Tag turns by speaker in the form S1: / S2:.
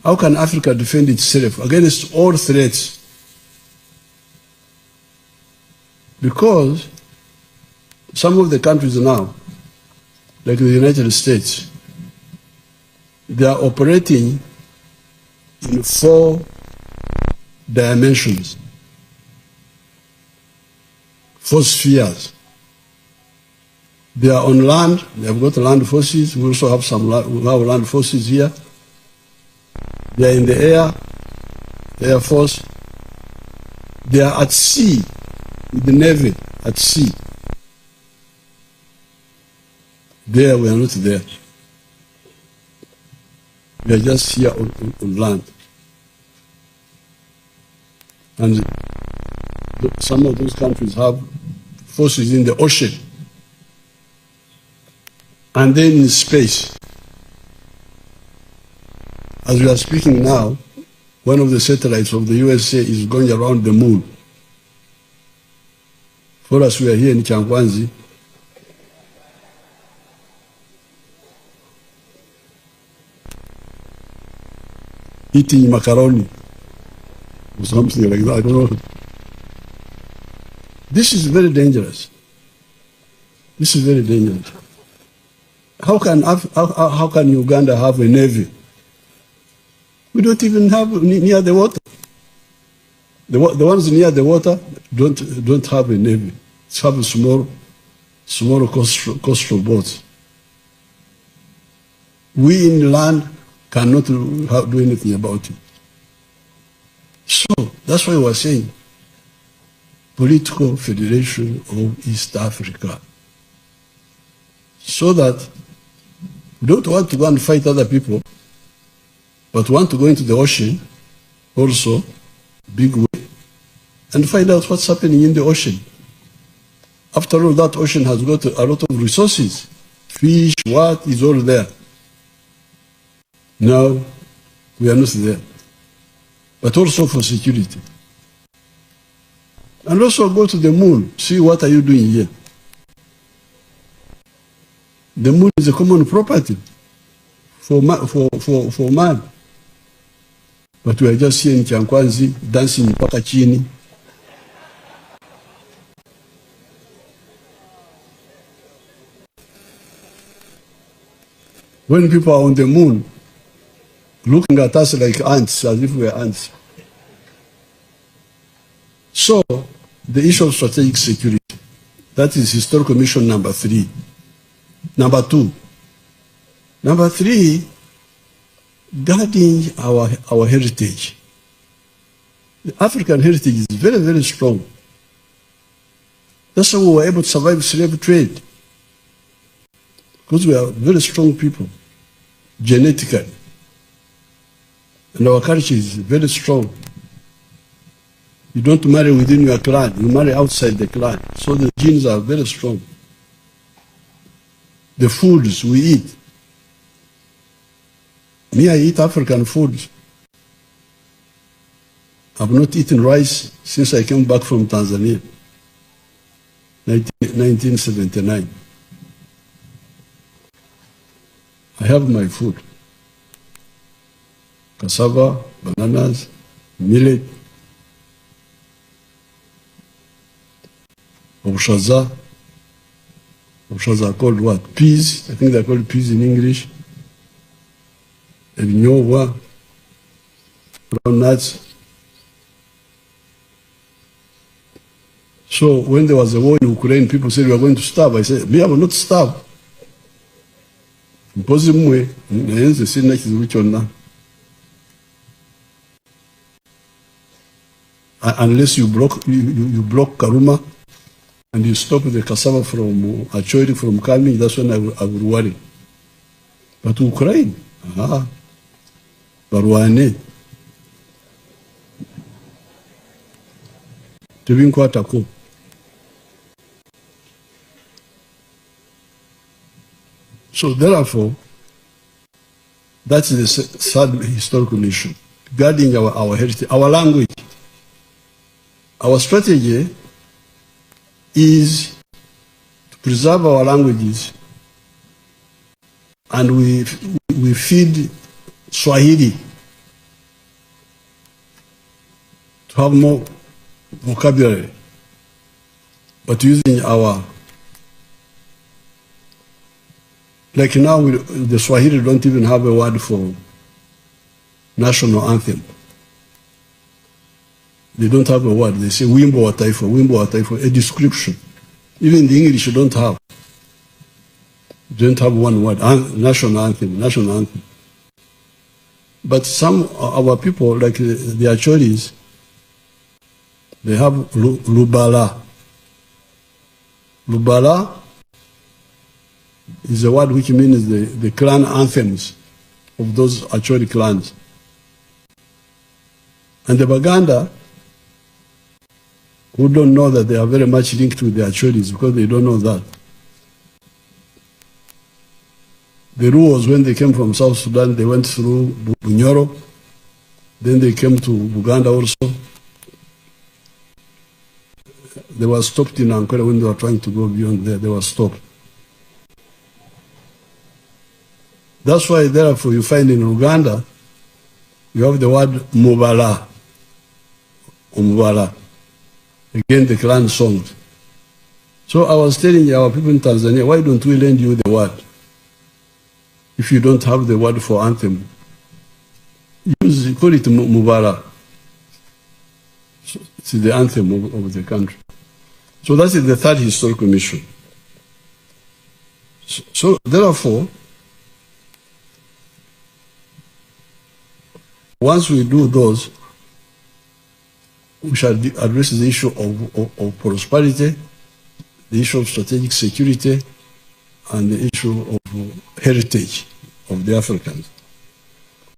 S1: How can Africa defend itself against all threats? Because some of the countries now, like the United States, they are operating in 4 dimensions, 4 spheres. They are on land, they have got land forces, we also have some land forces here. They are in the air, the Air Force. They are at sea, with the Navy at sea. There, we are not there. We are just here on land. And some of those countries have forces in the ocean. And then in space. As we are speaking now, one of the satellites of the USA is going around the moon. For us, we are here in Kyankwanzi. Eating macaroni or something like that, I don't know. This is very dangerous. This is very dangerous. How can Uganda have a navy? We don't even have near the water. The ones near the water don't have a navy. They have a small coastal boats. We in land cannot do anything about it. So that's why we're saying political federation of East Africa. So that we don't want to go and fight other people, but want to go into the ocean also, big way, and find out what's happening in the ocean. After all, that ocean has got a lot of resources. Fish, what is all there. No, we are not there. But also for security. And also go to the moon, see what are you doing here. The moon is a common property for man. But we are just here in Kyankwanzi, dancing in Pakachini. When people are on the moon, looking at us like ants, as if we are ants. So, the issue of strategic security, that is historical mission number 3. Number 2. Number 3, guarding our heritage. The African heritage is very, very strong. That's how we were able to survive slave trade. Because we are very strong people, genetically. And our culture is very strong. You don't marry within your clan, you marry outside the clan. So the genes are very strong. The foods we eat. Me, I eat African foods. I've not eaten rice since I came back from Tanzania, 1979. I have my food. Cassava, bananas, millet, obushaza. Obushaza are called what? Peas. I think they're called peas in English. Ebinyobwa, brown nuts. So when there was a war in Ukraine, people said we are going to starve. I said, me, I will not starve. Unless you block Karuma and you stop the cassava from Achori from coming, that's when I will worry. But Ukraine, Barwane, Tebinkwatako. So therefore, that's the third historical issue, guarding our heritage, our language. Our strategy is to preserve our languages, and we feed Swahili to have more vocabulary, but using our, like now the Swahili don't even have a word for national anthem. They don't have a word. They say wimbo wa taifa, a description. Even the English don't have. Don't have one word, national anthem. But some of our people, like the Achoris, they have Lubala. Lubala is a word which means the clan anthems of those Acholi clans. And the Baganda, who don't know that they are very much linked with the Acholis because they don't know that. The Ruos, when they came from South Sudan, they went through Bunyoro, then they came to Uganda also. They were stopped in Ankara when they were trying to go beyond there. They were stopped. That's why, therefore, you find in Uganda, you have the word Mubala, or Mubala. Again, the clan songs. So I was telling our people in Tanzania, why don't we lend you the word? If you don't have the word for anthem, call it Mubala. So it's the anthem of the country. So that is the third historical mission. So therefore, once we do those, we shall address the issue of prosperity, the issue of strategic security, and the issue of heritage of the Africans.